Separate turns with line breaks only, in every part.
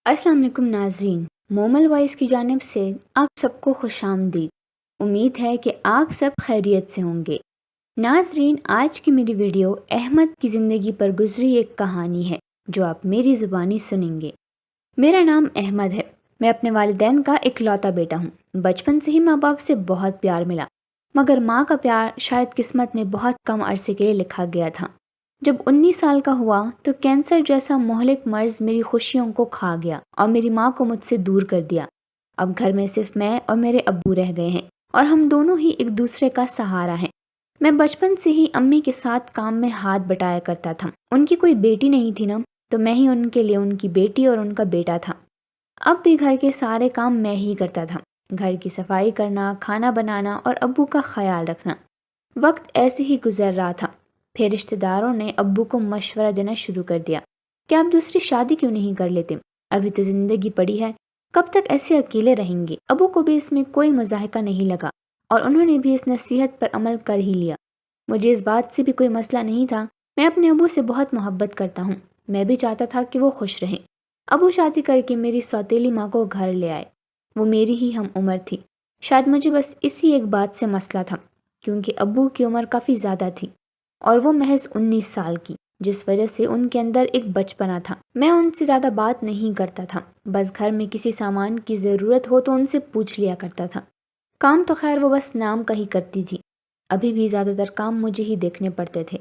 السلام علیکم ناظرین، مومل وائس کی جانب سے آپ سب کو خوش آمدید۔ امید ہے کہ آپ سب خیریت سے ہوں گے۔ ناظرین، آج کی میری ویڈیو احمد کی زندگی پر گزری ایک کہانی ہے جو آپ میری زبانی سنیں گے۔ میرا نام احمد ہے۔ میں اپنے والدین کا اکلوتا بیٹا ہوں۔ بچپن سے ہی ماں باپ سے بہت پیار ملا، مگر ماں کا پیار شاید قسمت میں بہت کم عرصے کے لیے لکھا گیا تھا۔ جب 19 سال کا ہوا تو کینسر جیسا مہلک مرض میری خوشیوں کو کھا گیا اور میری ماں کو مجھ سے دور کر دیا۔ اب گھر میں صرف میں اور میرے ابو رہ گئے ہیں اور ہم دونوں ہی ایک دوسرے کا سہارا ہیں۔ میں بچپن سے ہی امی کے ساتھ کام میں ہاتھ بٹایا کرتا تھا۔ ان کی کوئی بیٹی نہیں تھی نا، تو میں ہی ان کے لیے ان کی بیٹی اور ان کا بیٹا تھا۔ اب بھی گھر کے سارے کام میں ہی کرتا تھا، گھر کی صفائی کرنا، کھانا بنانا اور ابو کا خیال رکھنا۔ وقت ایسے ہی گزر رہا تھا، پھر رشتہ داروں نے ابو کو مشورہ دینا شروع کر دیا کہ آپ دوسری شادی کیوں نہیں کر لیتے، ابھی تو زندگی پڑی ہے، کب تک ایسے اکیلے رہیں گے۔ ابو کو بھی اس میں کوئی مضاحکہ نہیں لگا اور انہوں نے بھی اس نصیحت پر عمل کر ہی لیا۔ مجھے اس بات سے بھی کوئی مسئلہ نہیں تھا، میں اپنے ابو سے بہت محبت کرتا ہوں، میں بھی چاہتا تھا کہ وہ خوش رہیں۔ ابو شادی کر کے میری سوتیلی ماں کو گھر لے آئے۔ وہ میری ہی ہم عمر تھی۔ شاید مجھے بس اسی ایک بات سے مسئلہ تھا، کیونکہ ابو کی عمر کافی زیادہ تھی اور وہ محض 19 سال کی، جس وجہ سے ان کے اندر ایک بچپنا تھا۔ میں ان سے زیادہ بات نہیں کرتا تھا، بس گھر میں کسی سامان کی ضرورت ہو تو ان سے پوچھ لیا کرتا تھا۔ کام تو خیر وہ بس نام کا ہی کرتی تھی، ابھی بھی زیادہ تر کام مجھے ہی دیکھنے پڑتے تھے۔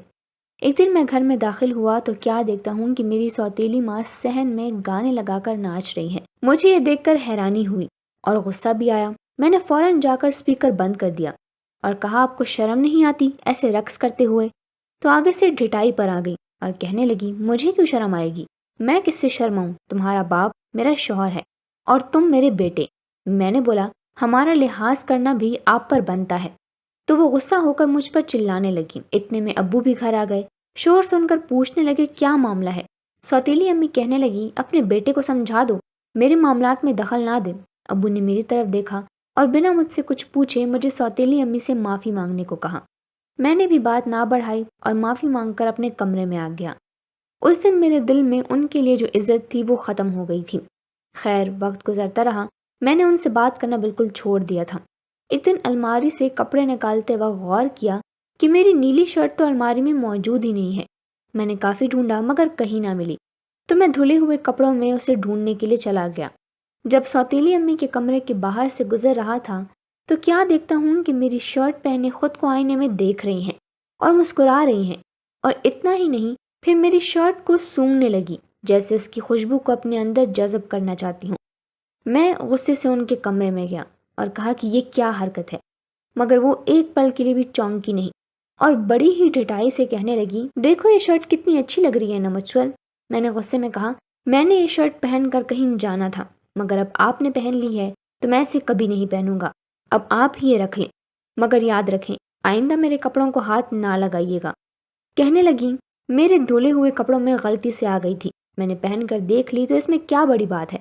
ایک دن میں گھر میں داخل ہوا تو کیا دیکھتا ہوں کہ میری سوتیلی ماں صحن میں گانے لگا کر ناچ رہی ہے۔ مجھے یہ دیکھ کر حیرانی ہوئی اور غصہ بھی آیا۔ میں نے فوراً جا کر اسپیکر بند کر دیا اور کہا، آپ کو شرم نہیں آتی ایسے رقص کرتے ہوئے؟ تو آگے سے ڈھٹائی پر آ گئی اور کہنے لگی، مجھے کیوں شرم آئے گی؟ میں کس سے شرماؤں؟ تمہارا باپ میرا شوہر ہے اور تم میرے بیٹے۔ میں نے بولا، ہمارا لحاظ کرنا بھی آپ پر بنتا ہے۔ تو وہ غصہ ہو کر مجھ پر چلانے لگی۔ اتنے میں ابو بھی گھر آ گئے۔ شور سن کر پوچھنے لگے، کیا معاملہ ہے؟ سوتیلی امی کہنے لگی، اپنے بیٹے کو سمجھا دو، میرے معاملات میں دخل نہ دے۔ ابو نے میری طرف دیکھا اور بنا مجھ سے کچھ پوچھے مجھے سوتیلی امی سے معافی مانگنے کو کہا۔ میں نے بھی بات نہ بڑھائی اور معافی مانگ کر اپنے کمرے میں آ گیا۔ اس دن میرے دل میں ان کے لیے جو عزت تھی وہ ختم ہو گئی تھی۔ خیر، وقت گزرتا رہا، میں نے ان سے بات کرنا بالکل چھوڑ دیا تھا۔ ایک دن الماری سے کپڑے نکالتے وقت غور کیا کہ میری نیلی شرٹ تو الماری میں موجود ہی نہیں ہے۔ میں نے کافی ڈھونڈا مگر کہیں نہ ملی، تو میں دھلے ہوئے کپڑوں میں اسے ڈھونڈنے کے لیے چلا گیا۔ جب سوتیلی امی کے کمرے کے باہر سے گزر رہا تھا تو کیا دیکھتا ہوں کہ میری شرٹ پہنے خود کو آئینے میں دیکھ رہی ہیں اور مسکرا رہی ہیں، اور اتنا ہی نہیں، پھر میری شرٹ کو سونگھنے لگی جیسے اس کی خوشبو کو اپنے اندر جذب کرنا چاہتی ہوں۔ میں غصے سے ان کے کمرے میں گیا اور کہا کہ یہ کیا حرکت ہے، مگر وہ ایک پل کے لیے بھی چونکی نہیں اور بڑی ہی ڈھٹائی سے کہنے لگی، دیکھو یہ شرٹ کتنی اچھی لگ رہی ہے نا مجھ پر۔ میں نے غصے میں کہا، میں نے یہ شرٹ پہن کر کہیں جانا تھا، مگر اب آپ نے پہن لی ہے تو میں اسے کبھی نہیں پہنوں گا، اب آپ ہی یہ رکھ لیں، مگر یاد رکھیں آئندہ میرے کپڑوں کو ہاتھ نہ لگائیے گا۔ کہنے لگی، میرے دھلے ہوئے کپڑوں میں غلطی سے آ گئی تھی، میں نے پہن کر دیکھ لی تو اس میں کیا بڑی بات ہے۔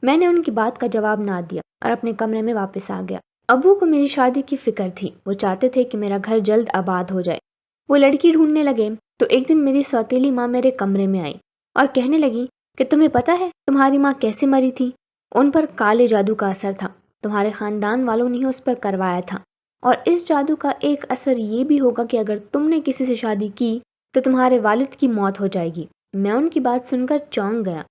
میں نے ان کی بات کا جواب نہ دیا اور اپنے کمرے میں واپس آ گیا۔ ابو کو میری شادی کی فکر تھی، وہ چاہتے تھے کہ میرا گھر جلد آباد ہو جائے۔ وہ لڑکی ڈھونڈنے لگے تو ایک دن میری سوتیلی ماں میرے کمرے میں آئی اور کہنے لگی کہ تمہیں پتہ ہے تمہاری ماں کیسے مری تھی؟ ان پر کالے جادو کا اثر تھا، تمہارے خاندان والوں نے ہی اس پر کروایا تھا، اور اس جادو کا ایک اثر یہ بھی ہوگا کہ اگر تم نے کسی سے شادی کی تو تمہارے والد کی موت ہو جائے گی۔ میں ان کی بات سن کر چونک گیا۔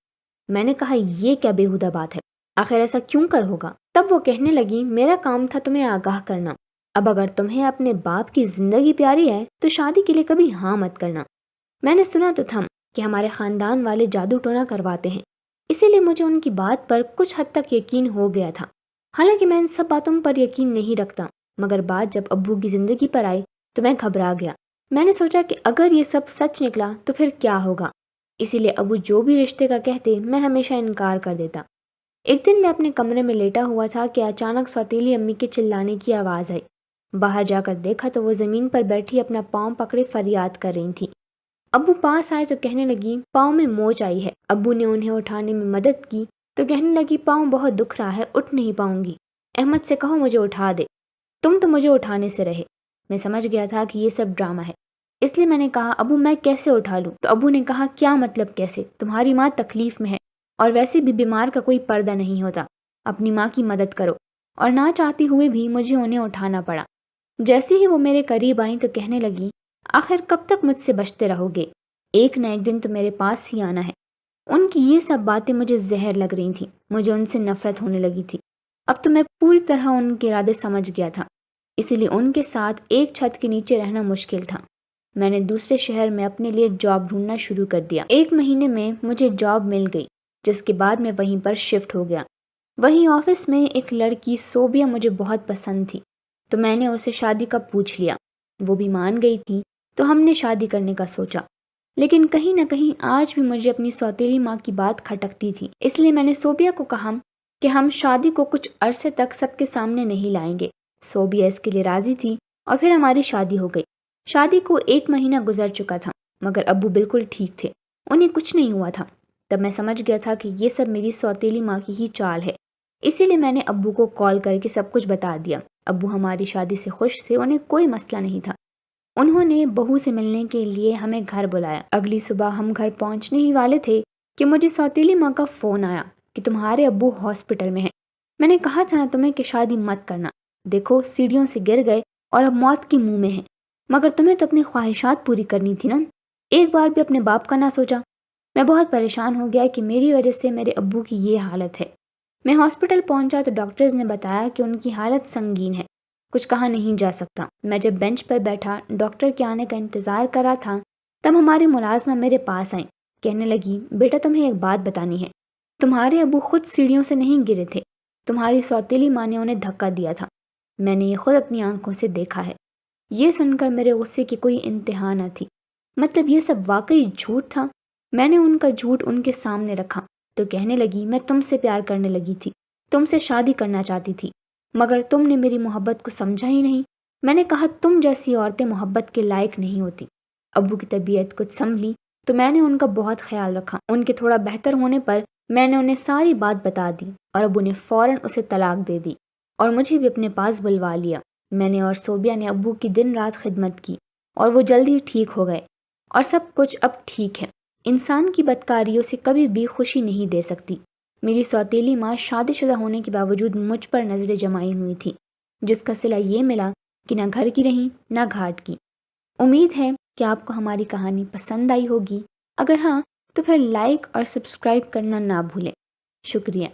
میں نے کہا، یہ کیا بیہودہ بات ہے، آخر ایسا کیوں کر ہوگا؟ تب وہ کہنے لگی، میرا کام تھا تمہیں آگاہ کرنا، اب اگر تمہیں اپنے باپ کی زندگی پیاری ہے تو شادی کے لیے کبھی ہاں مت کرنا۔ میں نے سنا تو تھا کہ ہمارے خاندان والے جادو ٹونا کرواتے ہیں، اسی لیے مجھے ان کی بات پر کچھ حد تک یقین ہو گیا تھا، حالانکہ میں ان سب باتوں پر یقین نہیں رکھتا، مگر بات جب ابو کی زندگی پر آئی تو میں گھبرا گیا۔ میں نے سوچا کہ اگر یہ سب سچ نکلا تو پھر کیا ہوگا، اسی لیے ابو جو بھی رشتے کا کہتے میں ہمیشہ انکار کر دیتا۔ ایک دن میں اپنے کمرے میں لیٹا ہوا تھا کہ اچانک سوتیلی امی کے چلانے کی آواز آئی۔ باہر جا کر دیکھا تو وہ زمین پر بیٹھی اپنا پاؤں پکڑے فریاد کر رہی تھی۔ ابو پاس آئے تو کہنے لگی، پاؤں میں موچ آئی ہے۔ ابو نے انہیں اٹھانے میں مدد کی تو کہنے لگی، پاؤں بہت دکھ رہا ہے، اٹھ نہیں پاؤں گی، احمد سے کہو مجھے اٹھا دے، تم تو مجھے اٹھانے سے رہے۔ میں سمجھ گیا تھا کہ یہ سب ڈرامہ ہے، اس لیے میں نے کہا، ابو میں کیسے اٹھا لوں؟ تو ابو نے کہا، کیا مطلب کیسے؟ تمہاری ماں تکلیف میں ہے، اور ویسے بھی بیمار کا کوئی پردہ نہیں ہوتا، اپنی ماں کی مدد کرو۔ اور نہ چاہتے ہوئے بھی مجھے انہیں اٹھانا پڑا۔ جیسے ہی وہ میرے قریب آئیں تو کہنے لگی، آخر کب تک مجھ سے بچتے رہو گے؟ ایک نہ ایک دن تو میرے پاس ہی آنا ہے۔ ان کی یہ سب باتیں مجھے زہر لگ رہی تھیں، مجھے ان سے نفرت ہونے لگی تھی۔ اب تو میں پوری طرح ان کے ارادے سمجھ گیا تھا، اسی لیے ان کے ساتھ ایک چھت کے نیچے رہنا مشکل تھا۔ میں نے دوسرے شہر میں اپنے لیے جاب ڈھونڈنا شروع کر دیا۔ 1 مہینے میں مجھے جاب مل گئی، جس کے بعد میں وہیں پر شفٹ ہو گیا۔ وہیں آفس میں ایک لڑکی صوبیہ مجھے بہت پسند تھی، تو میں نے اسے شادی کا پوچھ لیا۔ وہ بھی مان گئی تھی، تو ہم نے شادی کرنے کا سوچا۔ لیکن کہیں نہ کہیں آج بھی مجھے اپنی سوتیلی ماں کی بات کھٹکتی تھی، اس لیے میں نے صوبیہ کو کہا کہ ہم شادی کو کچھ عرصے تک سب کے سامنے نہیں لائیں گے۔ صوبیہ اس کے لیے راضی تھی اور پھر ہماری شادی ہو گئی۔ شادی کو 1 مہینہ گزر چکا تھا، مگر ابو بالکل ٹھیک تھے، انہیں کچھ نہیں ہوا تھا۔ تب میں سمجھ گیا تھا کہ یہ سب میری سوتیلی ماں کی ہی چال ہے، اسی لیے میں نے ابو کو کال کر کے سب کچھ بتا دیا۔ ابو ہماری شادی سے خوش تھے، انہیں کوئی مسئلہ نہیں تھا۔ انہوں نے بہو سے ملنے کے لیے ہمیں گھر بلایا۔ اگلی صبح ہم گھر پہنچنے ہی والے تھے کہ مجھے سوتیلی ماں کا فون آیا کہ تمہارے ابو ہاسپٹل میں ہیں۔ میں نے کہا تھا نا تمہیں کہ شادی مت کرنا، دیکھو سیڑھیوں سے گر گئے اور اب موت کے منہ میں ہیں۔ مگر تمہیں تو اپنی خواہشات پوری کرنی تھی نا، ایک بار بھی اپنے باپ کا نہ سوچا۔ میں بہت پریشان ہو گیا کہ میری وجہ سے میرے ابو کی یہ حالت ہے۔ میں ہاسپٹل پہنچا تو ڈاکٹرز نے بتایا کہ ان کی حالت سنگین ہے، کچھ کہا نہیں جا سکتا۔ میں جب بینچ پر بیٹھا ڈاکٹر کے آنے کا انتظار کر رہا تھا، تب ہماری ملازمہ میرے پاس آئیں، کہنے لگی، بیٹا تمہیں ایک بات بتانی ہے، تمہارے ابو خود سیڑھیوں سے نہیں گرے تھے، تمہاری سوتیلی ماں نے انہیں دھکا دیا تھا۔ میں نے یہ خود اپنی آنکھوں سے دیکھا ہے۔ یہ سن کر میرے غصے کی کوئی انتہا نہ تھی۔ مطلب یہ سب واقعی جھوٹ تھا؟ میں نے ان کا جھوٹ ان کے سامنے رکھا تو کہنے لگی، میں تم سے پیار کرنے لگی تھی، تم سے شادی کرنا چاہتی تھی، مگر تم نے میری محبت کو سمجھا ہی نہیں۔ میں نے کہا تم جیسی عورتیں محبت کے لائق نہیں ہوتی۔ ابو کی طبیعت کچھ سنبھلی تو میں نے ان کا بہت خیال رکھا۔ ان کے تھوڑا بہتر ہونے پر میں نے انہیں ساری بات بتا دی اور ابو نے فوراً اسے طلاق دے دی اور مجھے بھی اپنے پاس بلوا لیا۔ میں نے اور صوبیہ نے ابو کی دن رات خدمت کی اور وہ جلد ہی ٹھیک ہو گئے اور سب کچھ اب ٹھیک ہے۔ انسان کی بدکاریوں سے کبھی بھی خوشی نہیں دے سکتی۔ میری سوتیلی ماں شادی شدہ ہونے کے باوجود مجھ پر نظریں جمائی ہوئی تھی، جس کا صلہ یہ ملا کہ نہ گھر کی رہیں نہ گھاٹ کی۔ امید ہے کہ آپ کو ہماری کہانی پسند آئی ہوگی۔ اگر ہاں تو پھر لائک اور سبسکرائب کرنا نہ بھولیں۔ شکریہ۔